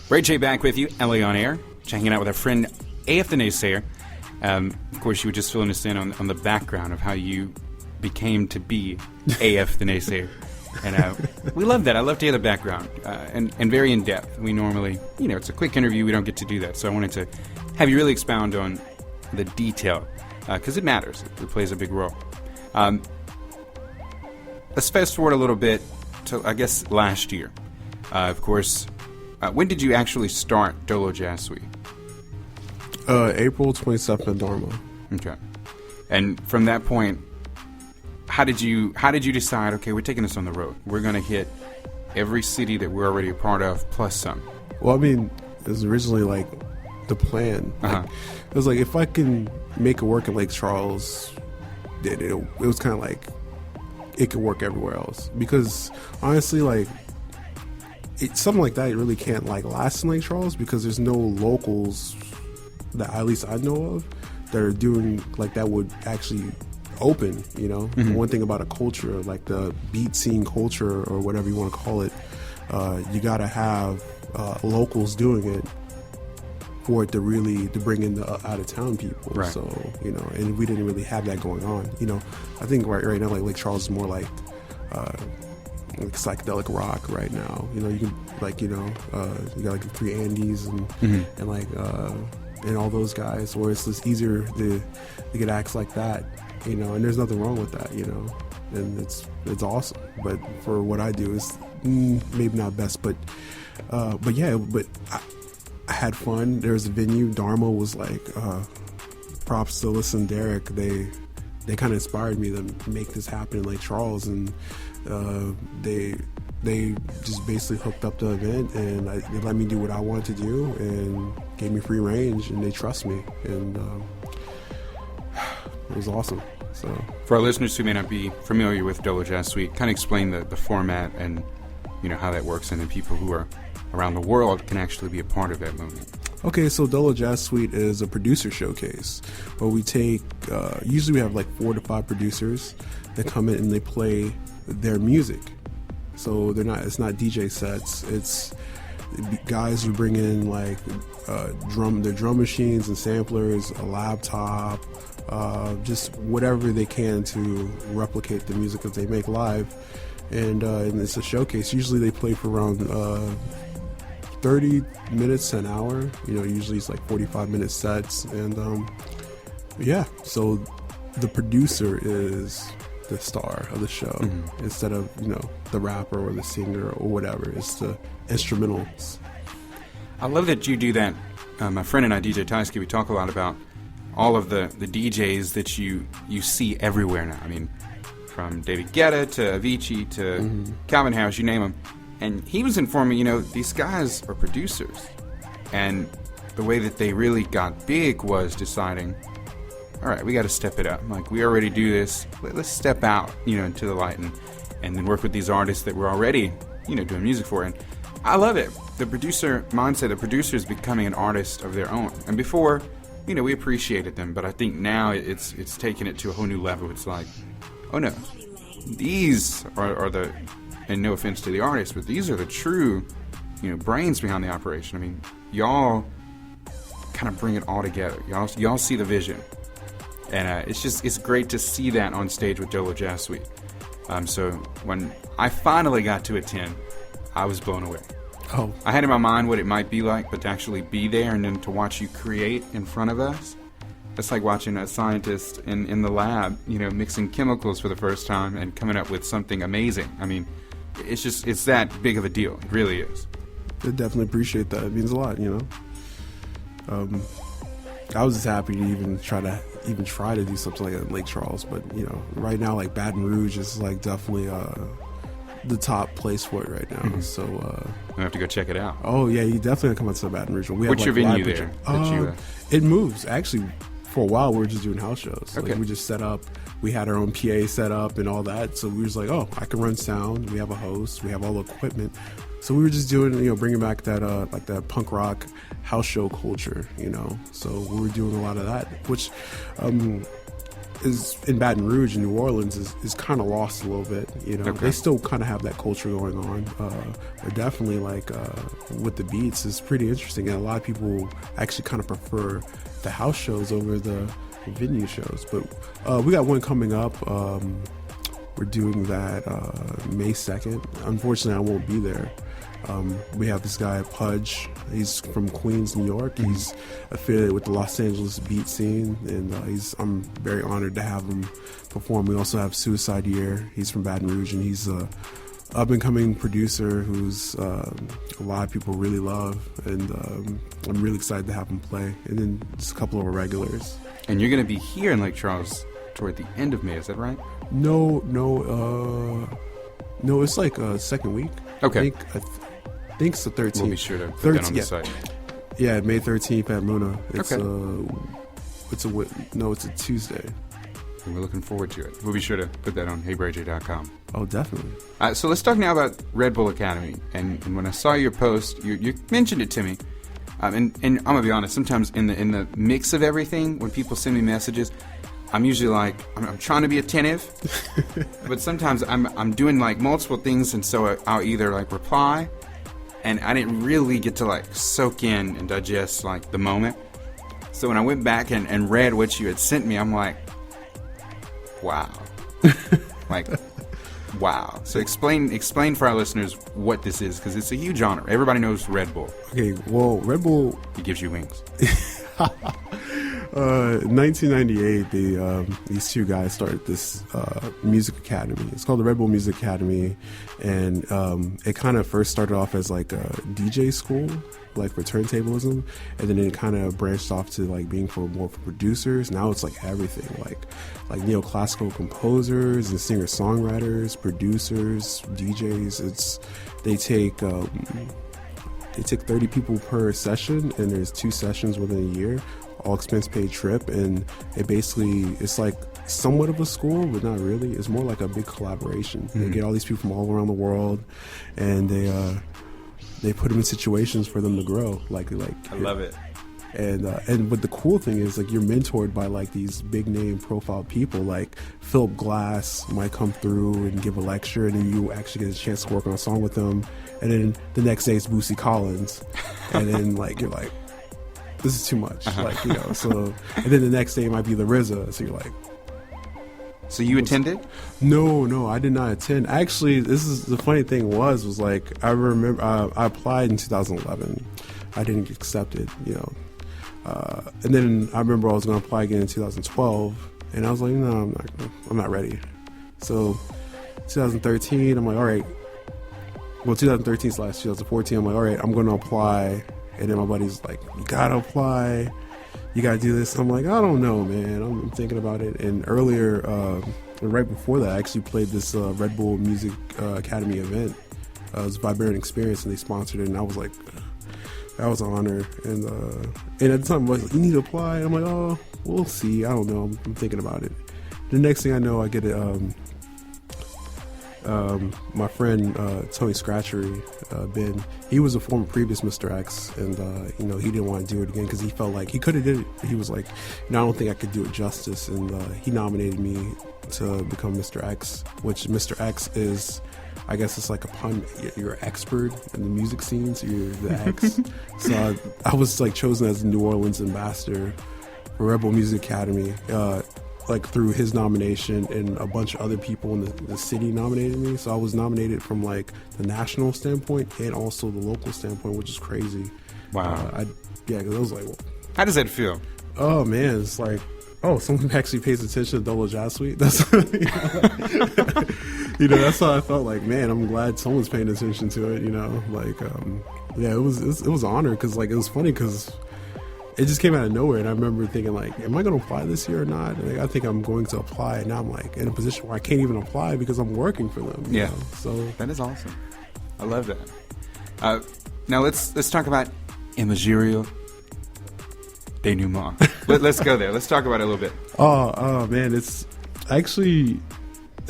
BRAY J back with you, LA on air, hanging out with our friend AF the Naysayer. Of course, you were just filling us in on the background of how you became to be AF the Naysayer. And we love that. I love to hear the background, and very in-depth. We normally, it's a quick interview. We don't get to do that. So I wanted to have you really expound on the detail, because it matters. It plays a big role. Let's fast forward a little bit to, I guess, last year. Of course, when did you actually start Dolo Jazz Suite? April 27th in Dharma. Okay. And from that point, how did you decide, okay, we're taking this on the road. We're going to hit every city that we're already a part of, plus some? Well, I mean, it was originally like the plan. It was like, if I can make it work in Lake Charles, it was kind of like it could work everywhere else. Because honestly, like, something like that really can't like last in Lake Charles, because there's no locals that at least I know of that are doing like that would actually open. Mm-hmm. One thing about a culture, like the beat scene culture or whatever you want to call it, you gotta have locals doing it for it to bring in the out of town people. Right. So and we didn't really have that going on. I think right now like Lake Charles is more like psychedelic rock right now. You can you got like the Three Andes and mm-hmm. and like and all those guys, where it's just easier to get acts like that. And there's nothing wrong with that. And it's awesome. But for what I do, is maybe not best, but yeah. But I had fun. There was a venue. Dharma was like, props to Alyssa and Derek. They kind of inspired me to make this happen in Lake Charles, and they just basically hooked up the event, and they let me do what I wanted to do, and gave me free range, and they trust me, and it was awesome. So for our listeners who may not be familiar with Dolo Jazz Suite, kind of explain the format and how that works, and then people who are around the world can actually be a part of that movement. Okay, so Dolo Jazz Suite is a producer showcase where we take, usually we have like 4 to 5 producers that come in and they play their music. So it's not DJ sets, it's guys who bring in like their drum machines and samplers, a laptop, just whatever they can to replicate the music that they make live. And it's a showcase. Usually they play for around 30 minutes to an hour. Usually it's like 45-minute sets. And yeah, so the producer is the star of the show, mm-hmm. instead of the rapper or the singer or whatever. It's the instrumentals. I love that you do that. My friend and I, DJ Tysky, we talk a lot about all of the DJs that you see everywhere now. I mean, from David Guetta to Avicii to mm-hmm. Calvin Harris, you name them. And he was informing me, these guys are producers. And the way that they really got big was deciding, all right, we got to step it up. Like, we already do this. Let's step out, into the light and then work with these artists that we're already, doing music for. And I love it. The producer mindset, the producer is becoming an artist of their own. And before, we appreciated them, but I think now it's taken it to a whole new level. It's like, oh no, these are the, and no offense to the artists, but these are the true, brains behind the operation. I mean, y'all kind of bring it all together. Y'all see the vision. And it's great to see that on stage with Dolo Jazz Suite. So when I finally got to attend, I was blown away. Oh, I had in my mind what it might be like, but to actually be there and then to watch you create in front of us, it's like watching a scientist in the lab, mixing chemicals for the first time and coming up with something amazing. I mean, it's that big of a deal. It really is. I definitely appreciate that. It means a lot, I was just happy to even try to do something like that in Lake Charles, but right now like Baton Rouge is like definitely the top place for it right now. Mm-hmm. So I have to go check it out. Oh yeah, you definitely come out to Baton Rouge. What's your venue there? It moves actually. For a while, we were just doing house shows. Okay. Like, we just set up. We had our own PA set up and all that. So we was like, oh, I can run sound. We have a host. We have all the equipment. So we were just doing, bringing back that like that punk rock house show culture. So we were doing a lot of that, which is in Baton Rouge and New Orleans is kind of lost a little bit. You know, Okay. they still kind of have that culture going on. But definitely, like with the beats, it's pretty interesting, and a lot of people actually kind of prefer the house shows over the venue shows. But we got one coming up. We're doing that May 2nd. Unfortunately, I won't be there. We have this guy Pudge. He's from Queens, New York. He's affiliated with the Los Angeles beat scene, and I'm very honored to have him perform. We also have Suicide Year. He's from Baton Rouge, and he's a up-and-coming producer who's a lot of people really love, and I'm really excited to have him play. And then just a couple of our regulars. And you're going to be here in Lake Charles toward the end of May, is that right? No, it's like second week. Okay. I think it's the 13th. We'll be sure to put that on the site. Yeah, May 13th at Luna. It's Okay. it's a Tuesday. And we're looking forward to it. We'll be sure to put that on HeyBrayJ.com. Oh, definitely. So let's talk now about Red Bull Academy. And when I saw your post, you mentioned it to me. And I'm gonna be honest. Sometimes in the mix of everything, when people send me messages, I'm usually like I'm trying to be attentive, but sometimes I'm doing like multiple things, and so I'll either like reply, and I didn't really get to like soak in and digest like the moment. So when I went back and read what you had sent me, I'm like, wow, like wow. So explain for our listeners what this is, because it's a huge honor. Everybody knows Red Bull. Okay, well, Red Bull. It gives you wings. 1998, these two guys started this music academy. It's called the Red Bull Music Academy, and it kind of first started off as like a DJ school, like for turntablism, and then it kind of branched off to like being more for producers. Now it's like everything, like neoclassical composers and singer-songwriters, producers, DJs. They take 30 people per session, and there's 2 sessions within a year, all expense paid trip, and it's like somewhat of a school, but not really. It's more like a big collaboration. Mm-hmm. They get all these people from all around the world, and they put them in situations for them to grow. Like I love it. And but the cool thing is, like, you're mentored by like these big name profile people. Like Philip Glass might come through and give a lecture, and then you actually get a chance to work on a song with them. And then the next day it's Bootsy Collins, and then like you're like, this is too much. Like, you know. So and then the next day it might be the RZA. So you're like. So you attended? No, I did not attend. Actually, this is the funny thing was like I remember I applied in 2011. I didn't get accepted, you know. And then I remember I was going to apply again in 2012, and I was like, no, I'm not ready. So 2013, I'm like, all right. Well, 2013/2014, I'm like, all right, I'm going to apply. And then my buddy's like, you got to apply. You got to do this. I'm like, I don't know, man. I'm thinking about it. And earlier, right before that, I actually played this Red Bull Music Academy event. It was Vibrant Experience, and they sponsored it. And I was like, that was an honor. And at the time, I was like, you need to apply. I'm like, oh, we'll see. I don't know. I'm thinking about it. The next thing I know, I get my friend Tony Scratchery, Ben, he was a former previous Mr. X, and you know, he didn't want to do it again because he felt like he could have did it. He was like, you know, I don't think I could do it justice, and he nominated me to become Mr. X, which Mr. X is, I guess it's like a pun. You're an expert in the music scene, so you're the X. So I was like chosen as the New Orleans ambassador for Red Bull Music Academy. Like through his nomination, and a bunch of other people in the city nominated me. So I was nominated from like the national standpoint and also the local standpoint, which is crazy. Wow. Because I was like, well, how does that feel? Oh man, it's like, oh, someone actually pays attention to Double Jazz Suite. That's you know, that's how I felt. Like, man, I'm glad someone's paying attention to it. You know, like, yeah, it was an honor, because like it was funny because it just came out of nowhere, and I remember thinking like, am I going to apply this year or not? And like, I think I'm going to apply, and now I'm like in a position where I can't even apply because I'm working for them. You know? So that is awesome. I love that. Now let's talk about Imagerio Denouement. Let's go there. Let's talk about it a little bit. Oh man, it's actually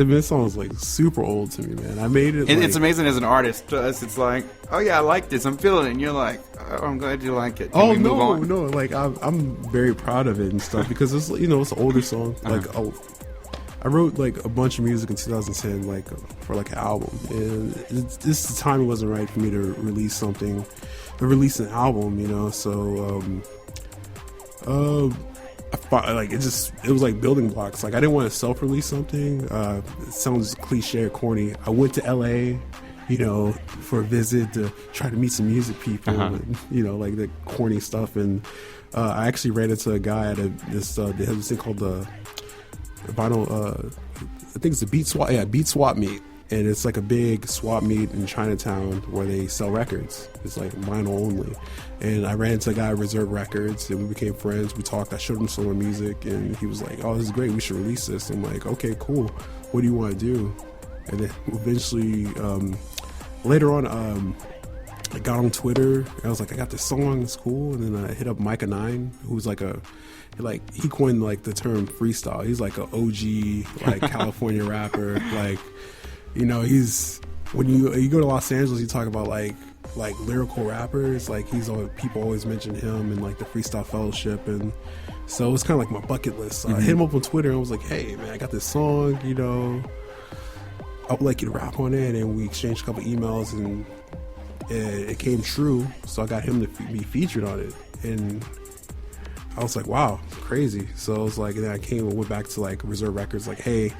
this song is like super old to me, man. I made it. And like, it's amazing as an artist to us. It's like, oh yeah, I like this. I'm feeling it. And you're like, oh, I'm glad you like it. Can we move on? No. Like I'm very proud of it and stuff because it's it's an older song. Like I wrote like a bunch of music in 2010, like for like an album, and the time wasn't right for me to release an album, So it was like building blocks. Like I didn't want to self-release something. It sounds cliche or corny. I went to LA, for a visit to try to meet some music people, and, like the corny stuff. And I actually ran into a guy at they have this thing called the vinyl. I think it's the Beat Swap Meet. And it's like a big swap meet in Chinatown where they sell records. It's like vinyl only. And I ran into a guy at Reserve Records and we became friends. We talked. I showed him some of my music and he was like, oh, this is great. We should release this. I'm like, okay, cool. What do you want to do? And then eventually, later on, I got on Twitter. I was like, I got this song. It's cool. And then I hit up Micah 9, who's like he coined like the term freestyle. He's like an OG, like California rapper. Like, he's when you go to Los Angeles, you talk about like lyrical rappers. Like people always mention him and like the Freestyle Fellowship, and so it's kind of like my bucket list. So I hit him up on Twitter and I was like, hey man, I got this song. I would like you to rap on it, and we exchanged a couple emails, and it came true. So I got him to be featured on it, and I was like, wow, crazy. So I was like, and then I went back to like Reserve Records, like, hey.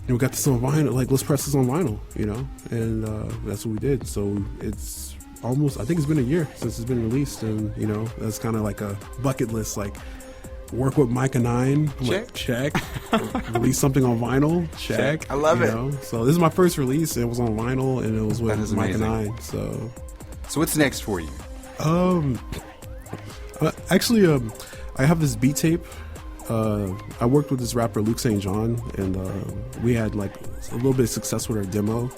We got this on vinyl, like let's press this on vinyl, and that's what we did. So it's almost, I think it's been a year since it's been released, and that's kind of like a bucket list, like work with Micah 9, check. Release something on vinyl, check. I love it. So this is my first release. It was on vinyl, and it was with Micah 9. So what's next for you? Actually, I have this beat tape. I worked with this rapper Luke St. John, and we had like a little bit of success with our demo,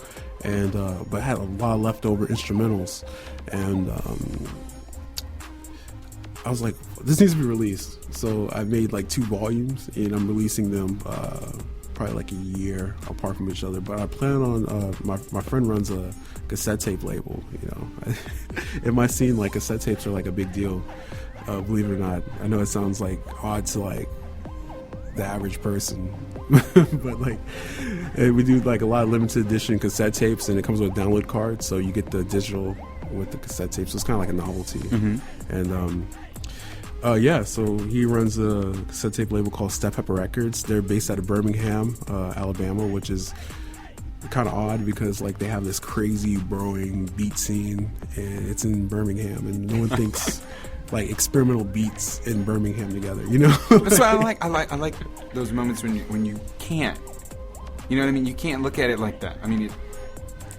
and but had a lot of leftover instrumentals, and I was like, this needs to be released. So I made like 2 volumes, and I'm releasing them probably like a year apart from each other. But I plan on my friend runs a cassette tape label. In my scene, like cassette tapes are like a big deal. Believe it or not. I know it sounds like odd to like the average person, but like we do like a lot of limited edition cassette tapes, and it comes with a download card, so you get the digital with the cassette tape. So it's kind of like a novelty. And so he runs a cassette tape label called Step Pepper Records. They're based out of Birmingham, Alabama, which is kind of odd because like they have this crazy brewing beat scene, and it's in Birmingham, and no one thinks like experimental beats in Birmingham together, That's why I like those moments when you can't, what I mean? You can't look at it like that. I mean,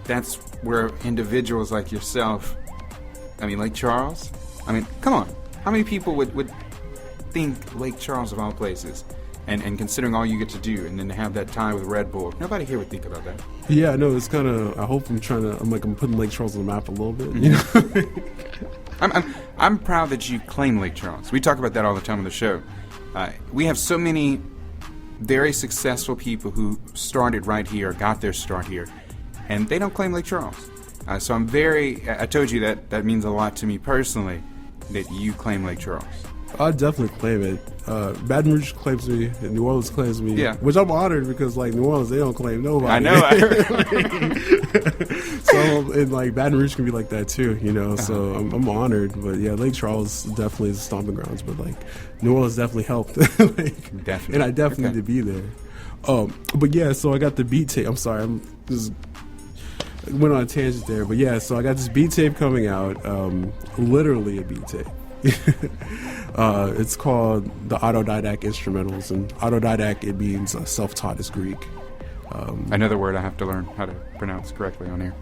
that's where individuals like yourself, Lake Charles. Come on, how many people would think Lake Charles of all places? And considering all you get to do, and then to have that tie with Red Bull, nobody here would think about that. Yeah, no, it's kind of. I hope I'm putting Lake Charles on the map a little bit. I'm proud that you claim Lake Charles. We talk about that all the time on the show. We have so many very successful people who started right here, got their start here, and they don't claim Lake Charles. So I told you that means a lot to me personally, that you claim Lake Charles. I definitely claim it. Baton Rouge claims me, and New Orleans claims me. Yeah. Which I'm honored because, like, New Orleans, they don't claim nobody. I know. I heard. So, and like Baton Rouge can be like that too, So I'm honored. But yeah, Lake Charles definitely is stomping grounds. But like New Orleans definitely helped. Definitely. And I definitely need to be there. But yeah, so I got the beat tape. I'm sorry, I'm just went on a tangent there. But yeah, so I got this beat tape coming out. Literally a beat tape. It's called the Autodidact Instrumentals, and autodidact, it means self-taught is Greek. Another word I have to learn how to pronounce correctly on here.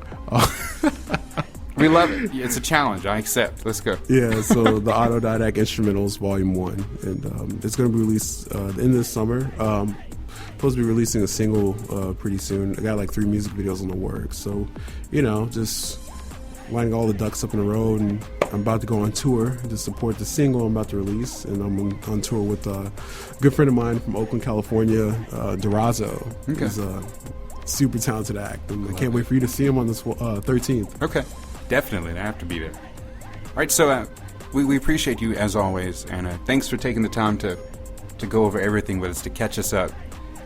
We love it. It's a challenge. I accept. Let's go. Yeah, so the Autodidact Instrumentals Volume 1, and it's going to be released in this summer. Supposed to be releasing a single pretty soon. I got like 3 music videos in the works, so just lining all the ducks up in a row, and I'm about to go on tour to support the single I'm about to release, and I'm on tour with a good friend of mine from Oakland, California, Durazo. Okay. He's a super talented act, and I can't wait for you to see him on this 13th. Okay, definitely. I have to be there. All right, so we appreciate you as always, and thanks for taking the time to go over everything with us, to catch us up.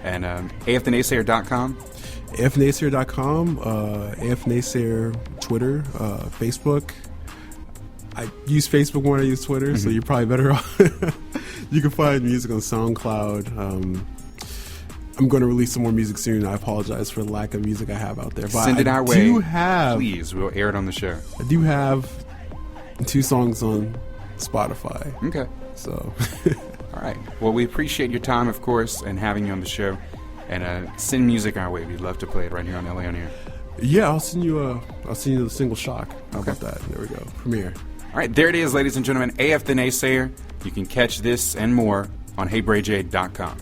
And AFTheNaysayer.com. AFTheNaysayer.com, AF Naysayer Twitter, Facebook. I use Facebook more than I use Twitter, so you're probably better off. You can find music on SoundCloud. I'm going to release some more music soon. I apologize for the lack of music I have out there. But Send it our way. Please, we'll air it on the show. I do have 2 songs on Spotify. Okay. So, all right. Well, we appreciate your time, of course, and having you on the show. And send music our way. We'd love to play it right here on LA On Air. Yeah, I'll send you the single Shock. How about that? There we go. Premiere. All right, there it is, ladies and gentlemen. AF the Naysayer. You can catch this and more on HeyBRAYJ.com.